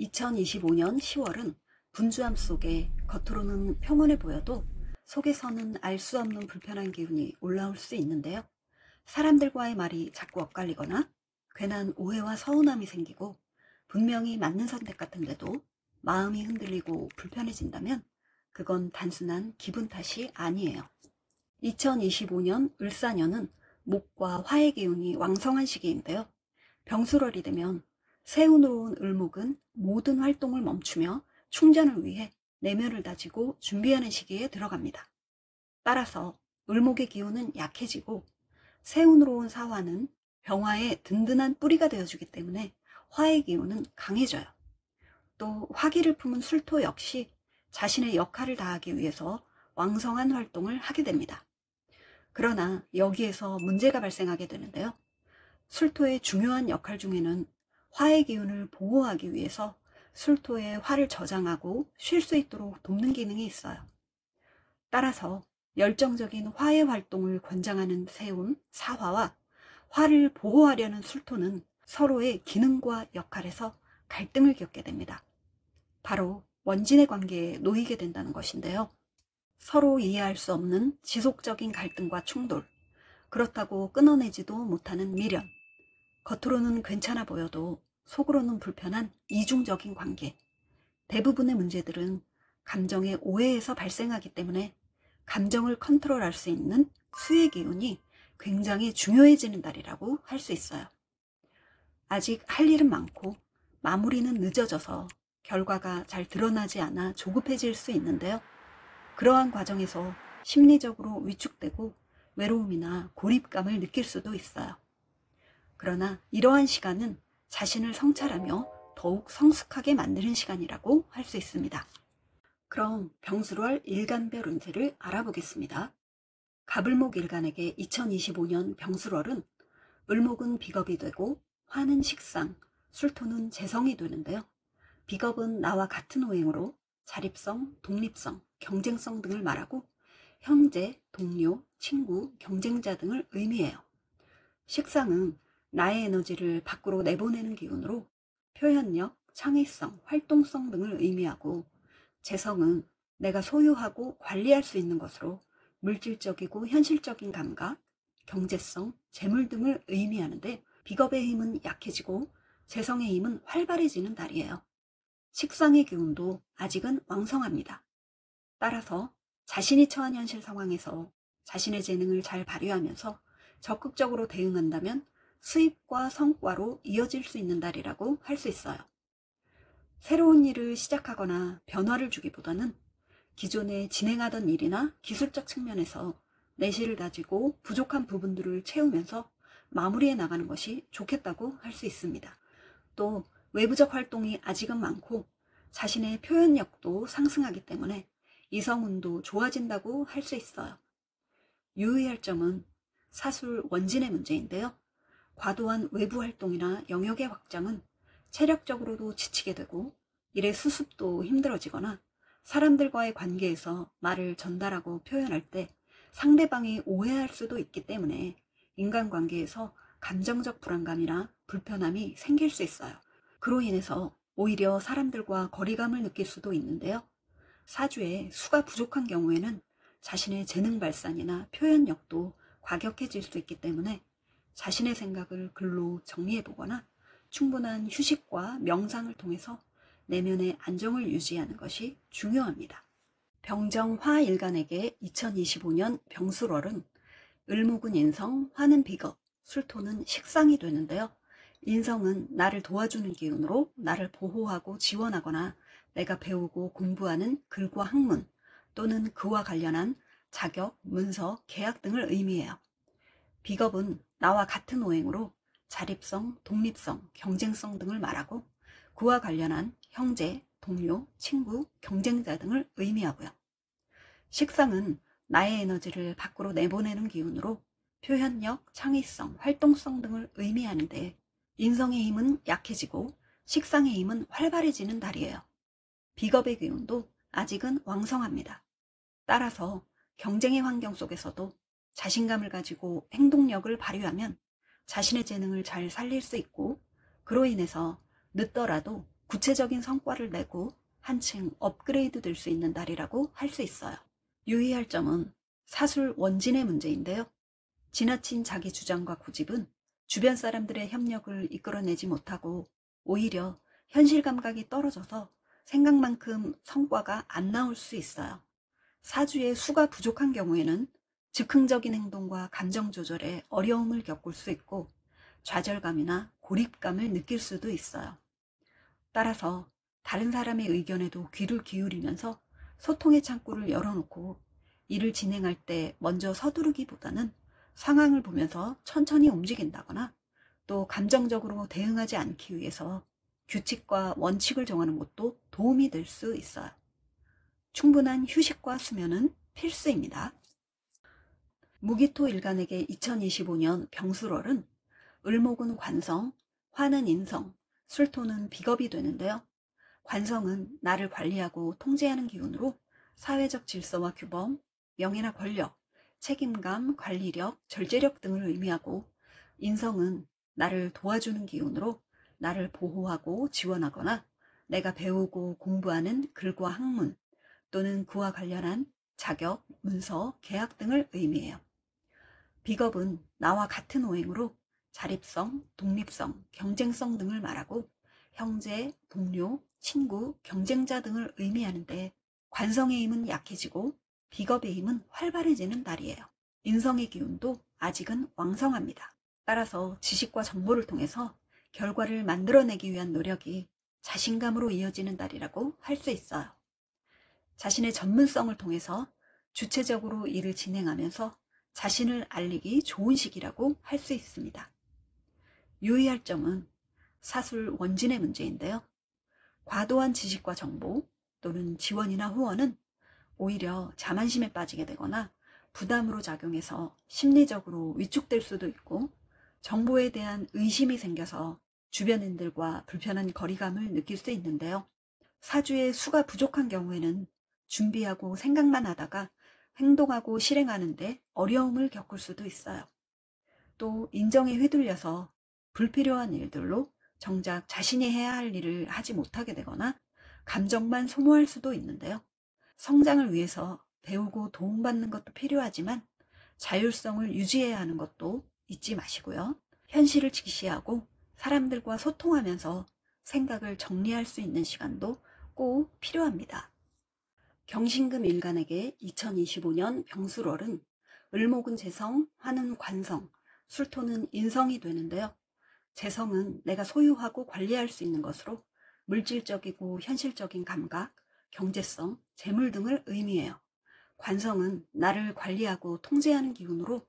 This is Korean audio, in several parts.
2025년 10월은 분주함 속에 겉으로는 평온해 보여도 속에서는 알 수 없는 불편한 기운이 올라올 수 있는데요. 사람들과의 말이 자꾸 엇갈리거나 괜한 오해와 서운함이 생기고 분명히 맞는 선택 같은데도 마음이 흔들리고 불편해진다면 그건 단순한 기분 탓이 아니에요. 2025년 을사년은 목과 화의 기운이 왕성한 시기인데요. 병술월이 되면 세운으로 온 을목은 모든 활동을 멈추며 충전을 위해 내면을 다지고 준비하는 시기에 들어갑니다. 따라서 을목의 기운은 약해지고 세운으로 온 사화는 병화의 든든한 뿌리가 되어주기 때문에 화의 기운은 강해져요. 또 화기를 품은 술토 역시 자신의 역할을 다하기 위해서 왕성한 활동을 하게 됩니다. 그러나 여기에서 문제가 발생하게 되는데요. 술토의 중요한 역할 중에는 화의 기운을 보호하기 위해서 술토의 화를 저장하고 쉴 수 있도록 돕는 기능이 있어요. 따라서 열정적인 화의 활동을 권장하는 세운, 사화와 화를 보호하려는 술토는 서로의 기능과 역할에서 갈등을 겪게 됩니다. 바로 원진의 관계에 놓이게 된다는 것인데요. 서로 이해할 수 없는 지속적인 갈등과 충돌, 그렇다고 끊어내지도 못하는 미련, 겉으로는 괜찮아 보여도 속으로는 불편한 이중적인 관계. 대부분의 문제들은 감정의 오해에서 발생하기 때문에 감정을 컨트롤할 수 있는 수의 기운이 굉장히 중요해지는 달이라고 할 수 있어요. 아직 할 일은 많고 마무리는 늦어져서 결과가 잘 드러나지 않아 조급해질 수 있는데요. 그러한 과정에서 심리적으로 위축되고 외로움이나 고립감을 느낄 수도 있어요. 그러나 이러한 시간은 자신을 성찰하며 더욱 성숙하게 만드는 시간이라고 할 수 있습니다. 그럼 병술월 일간별 운세를 알아보겠습니다. 갑을목 일간에게 2025년 병술월은 을목은 비겁이 되고 화는 식상, 술토는 재성이 되는데요. 비겁은 나와 같은 오행으로 자립성, 독립성, 경쟁성 등을 말하고 형제, 동료, 친구, 경쟁자 등을 의미해요. 식상은 나의 에너지를 밖으로 내보내는 기운으로 표현력, 창의성, 활동성 등을 의미하고 재성은 내가 소유하고 관리할 수 있는 것으로 물질적이고 현실적인 감각, 경제성, 재물 등을 의미하는데 비겁의 힘은 약해지고 재성의 힘은 활발해지는 달이에요. 식상의 기운도 아직은 왕성합니다. 따라서 자신이 처한 현실 상황에서 자신의 재능을 잘 발휘하면서 적극적으로 대응한다면 수입과 성과로 이어질 수 있는 달이라고 할 수 있어요. 새로운 일을 시작하거나 변화를 주기보다는 기존에 진행하던 일이나 기술적 측면에서 내실을 다지고 부족한 부분들을 채우면서 마무리해 나가는 것이 좋겠다고 할 수 있습니다. 또 외부적 활동이 아직은 많고 자신의 표현력도 상승하기 때문에 이성운도 좋아진다고 할 수 있어요. 유의할 점은 사술 원진의 문제인데요. 과도한 외부 활동이나 영역의 확장은 체력적으로도 지치게 되고 일의 수습도 힘들어지거나 사람들과의 관계에서 말을 전달하고 표현할 때 상대방이 오해할 수도 있기 때문에 인간관계에서 감정적 불안감이나 불편함이 생길 수 있어요. 그로 인해서 오히려 사람들과 거리감을 느낄 수도 있는데요. 사주에 수가 부족한 경우에는 자신의 재능 발산이나 표현력도 과격해질 수 있기 때문에 자신의 생각을 글로 정리해보거나 충분한 휴식과 명상을 통해서 내면의 안정을 유지하는 것이 중요합니다. 병정화일간에게 2025년 병술월은 을목은 인성, 화는 비겁, 술토는 식상이 되는데요. 인성은 나를 도와주는 기운으로 나를 보호하고 지원하거나 내가 배우고 공부하는 글과 학문 또는 그와 관련한 자격, 문서, 계약 등을 의미해요. 비겁은 나와 같은 오행으로 자립성, 독립성, 경쟁성 등을 말하고 그와 관련한 형제, 동료, 친구, 경쟁자 등을 의미하고요. 식상은 나의 에너지를 밖으로 내보내는 기운으로 표현력, 창의성, 활동성 등을 의미하는데 인성의 힘은 약해지고 식상의 힘은 활발해지는 달이에요. 비겁의 기운도 아직은 왕성합니다. 따라서 경쟁의 환경 속에서도 자신감을 가지고 행동력을 발휘하면 자신의 재능을 잘 살릴 수 있고 그로 인해서 늦더라도 구체적인 성과를 내고 한층 업그레이드 될 수 있는 날이라고 할 수 있어요. 유의할 점은 사술 원진의 문제인데요. 지나친 자기 주장과 고집은 주변 사람들의 협력을 이끌어내지 못하고 오히려 현실 감각이 떨어져서 생각만큼 성과가 안 나올 수 있어요. 사주의 수가 부족한 경우에는 즉흥적인 행동과 감정 조절에 어려움을 겪을 수 있고 좌절감이나 고립감을 느낄 수도 있어요. 따라서 다른 사람의 의견에도 귀를 기울이면서 소통의 창구를 열어놓고 일을 진행할 때 먼저 서두르기보다는 상황을 보면서 천천히 움직인다거나 또 감정적으로 대응하지 않기 위해서 규칙과 원칙을 정하는 것도 도움이 될 수 있어요. 충분한 휴식과 수면은 필수입니다. 무기토 일간에게 2025년 병술월은 을목은 관성, 화는 인성, 술토는 비겁이 되는데요. 관성은 나를 관리하고 통제하는 기운으로 사회적 질서와 규범, 명예나 권력, 책임감, 관리력, 절제력 등을 의미하고, 인성은 나를 도와주는 기운으로 나를 보호하고 지원하거나 내가 배우고 공부하는 글과 학문 또는 그와 관련한 자격, 문서, 계약 등을 의미해요. 비겁은 나와 같은 오행으로 자립성, 독립성, 경쟁성 등을 말하고 형제, 동료, 친구, 경쟁자 등을 의미하는데, 관성의 힘은 약해지고 비겁의 힘은 활발해지는 날이에요. 인성의 기운도 아직은 왕성합니다. 따라서 지식과 정보를 통해서 결과를 만들어내기 위한 노력이 자신감으로 이어지는 날이라고 할 수 있어요. 자신의 전문성을 통해서 주체적으로 일을 진행하면서 자신을 알리기 좋은 시기라고 할 수 있습니다. 유의할 점은 사술 원진의 문제인데요. 과도한 지식과 정보 또는 지원이나 후원은 오히려 자만심에 빠지게 되거나 부담으로 작용해서 심리적으로 위축될 수도 있고, 정보에 대한 의심이 생겨서 주변인들과 불편한 거리감을 느낄 수 있는데요. 사주의 수가 부족한 경우에는 준비하고 생각만 하다가 행동하고 실행하는데 어려움을 겪을 수도 있어요. 또 인정에 휘둘려서 불필요한 일들로 정작 자신이 해야 할 일을 하지 못하게 되거나 감정만 소모할 수도 있는데요. 성장을 위해서 배우고 도움받는 것도 필요하지만 자율성을 유지해야 하는 것도 잊지 마시고요. 현실을 직시하고 사람들과 소통하면서 생각을 정리할 수 있는 시간도 꼭 필요합니다. 경신금 일간에게 2025년 병술월은 을목은 재성, 화는 관성, 술토는 인성이 되는데요. 재성은 내가 소유하고 관리할 수 있는 것으로 물질적이고 현실적인 감각, 경제성, 재물 등을 의미해요. 관성은 나를 관리하고 통제하는 기운으로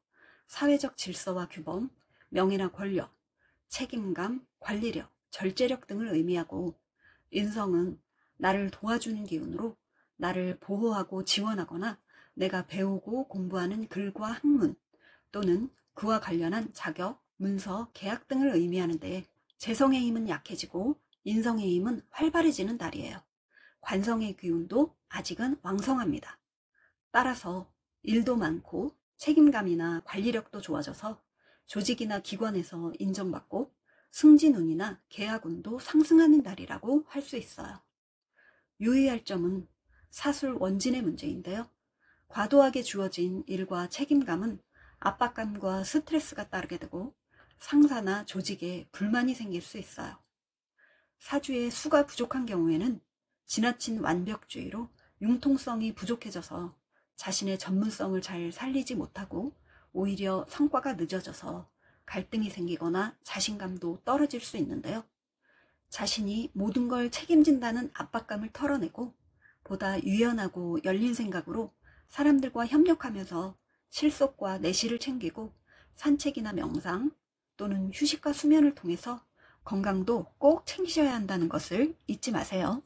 사회적 질서와 규범, 명예나 권력, 책임감, 관리력, 절제력 등을 의미하고, 인성은 나를 도와주는 기운으로 나를 보호하고 지원하거나 내가 배우고 공부하는 글과 학문 또는 그와 관련한 자격, 문서, 계약 등을 의미하는데, 재성의 힘은 약해지고 인성의 힘은 활발해지는 날이에요. 관성의 기운도 아직은 왕성합니다. 따라서 일도 많고 책임감이나 관리력도 좋아져서 조직이나 기관에서 인정받고 승진운이나 계약운도 상승하는 날이라고 할 수 있어요. 유의할 점은 사술 원진의 문제인데요. 과도하게 주어진 일과 책임감은 압박감과 스트레스가 따르게 되고 상사나 조직에 불만이 생길 수 있어요. 사주의 수가 부족한 경우에는 지나친 완벽주의로 융통성이 부족해져서 자신의 전문성을 잘 살리지 못하고 오히려 성과가 늦어져서 갈등이 생기거나 자신감도 떨어질 수 있는데요. 자신이 모든 걸 책임진다는 압박감을 털어내고 보다 유연하고 열린 생각으로 사람들과 협력하면서 실속과 내실을 챙기고 산책이나 명상 또는 휴식과 수면을 통해서 건강도 꼭 챙기셔야 한다는 것을 잊지 마세요.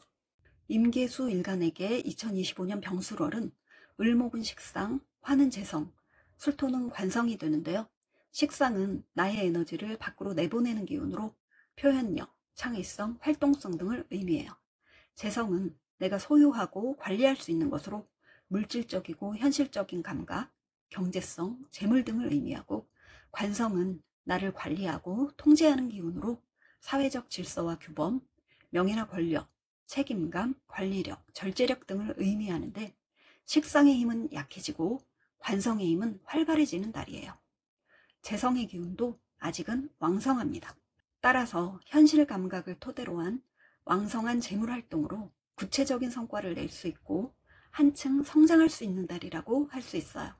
임계수 일간에게 2025년 병술월은 을목은 식상, 화는 재성, 술토는 관성이 되는데요. 식상은 나의 에너지를 밖으로 내보내는 기운으로 표현력, 창의성, 활동성 등을 의미해요. 재성은 내가 소유하고 관리할 수 있는 것으로 물질적이고 현실적인 감각, 경제성, 재물 등을 의미하고, 관성은 나를 관리하고 통제하는 기운으로 사회적 질서와 규범, 명예나 권력, 책임감, 관리력, 절제력 등을 의미하는데 식상의 힘은 약해지고 관성의 힘은 활발해지는 달이에요. 재성의 기운도 아직은 왕성합니다. 따라서 현실 감각을 토대로 한 왕성한 재물 활동으로 구체적인 성과를 낼 수 있고 한층 성장할 수 있는 달이라고 할 수 있어요.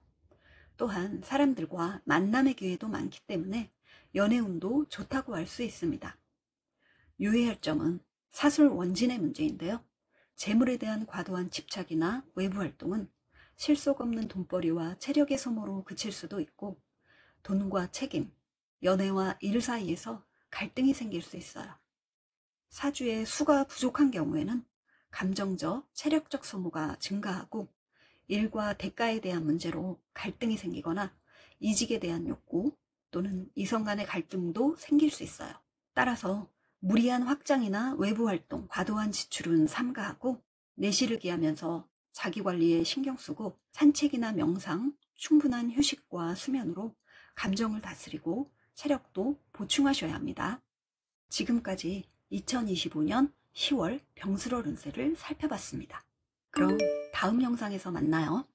또한 사람들과 만남의 기회도 많기 때문에 연애운도 좋다고 할 수 있습니다. 유의할 점은 사술 원진의 문제인데요. 재물에 대한 과도한 집착이나 외부 활동은 실속 없는 돈벌이와 체력의 소모로 그칠 수도 있고 돈과 책임, 연애와 일 사이에서 갈등이 생길 수 있어요. 사주에 수가 부족한 경우에는 감정적, 체력적 소모가 증가하고 일과 대가에 대한 문제로 갈등이 생기거나 이직에 대한 욕구 또는 이성 간의 갈등도 생길 수 있어요. 따라서 무리한 확장이나 외부 활동, 과도한 지출은 삼가하고 내실을 기하면서 자기 관리에 신경 쓰고 산책이나 명상, 충분한 휴식과 수면으로 감정을 다스리고 체력도 보충하셔야 합니다. 지금까지 2025년 10월 병술월 운세를 살펴봤습니다. 그럼 다음 영상에서 만나요.